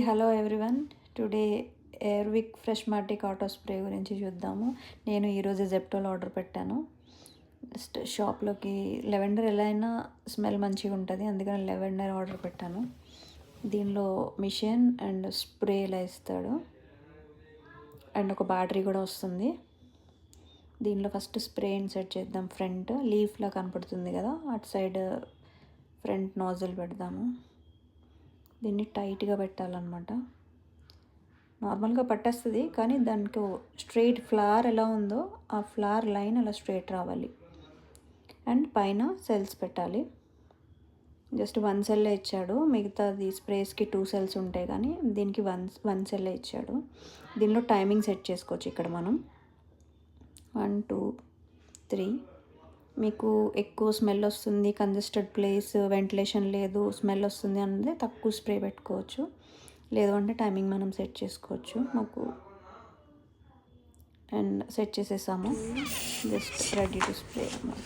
Hello everyone. Today Airwick fresh Matic auto spray గురించి చూద్దాము. నేను ఈరోజు జెప్టోలో ఆర్డర్ పెట్టాను. జస్ట్ షాప్లోకి లెవెండర్ ఎలా అయినా స్మెల్ మంచిగా ఉంటుంది, అందుకని లెవెండర్ ఆర్డర్ పెట్టాను. దీనిలో మిషన్ అండ్ స్ప్రే ఇలా ఇస్తాడు అండ్ ఒక బ్యాటరీ కూడా వస్తుంది. దీనిలో ఫస్ట్ స్ప్రే ఇన్సర్ట్ చేద్దాం. ఫ్రంట్ లీఫ్లా కనపడుతుంది కదా, అటు సైడ్ ఫ్రంట్ నాజిల్ పెడదాము. దీన్ని టైట్గా పెట్టాలన్నమాట. నార్మల్గా పట్టేస్తుంది, కానీ దానికి స్ట్రైట్ ఫ్లవర్ ఎలా ఉందో ఆ ఫ్లవర్ లైన్ అలా స్ట్రైట్ రావాలి. అండ్ పైన సెల్స్ పెట్టాలి. జస్ట్ 1 సెల్లే ఇచ్చాడు, మిగతాది స్ప్రేస్కి 2 సెల్స్ ఉంటాయి, కానీ దీనికి వన్ సెల్లే ఇచ్చాడు. దీనిలో టైమింగ్ సెట్ చేసుకోవచ్చు. ఇక్కడ మనం 1 2 3. మీకు ఎక్కువ స్మెల్ వస్తుంది, కంజెస్టెడ్ ప్లేస్, వెంటిలేషన్ లేదు, స్మెల్ వస్తుంది అంటే తక్కువ స్ప్రే పెట్టుకోవచ్చు. లేదు అంటే టైమింగ్ మనం సెట్ చేసుకోవచ్చు. మాకు అండ్ సెట్ చేసేసాము. జస్ట్ రెడీ టు స్ప్రే అన్నమాట.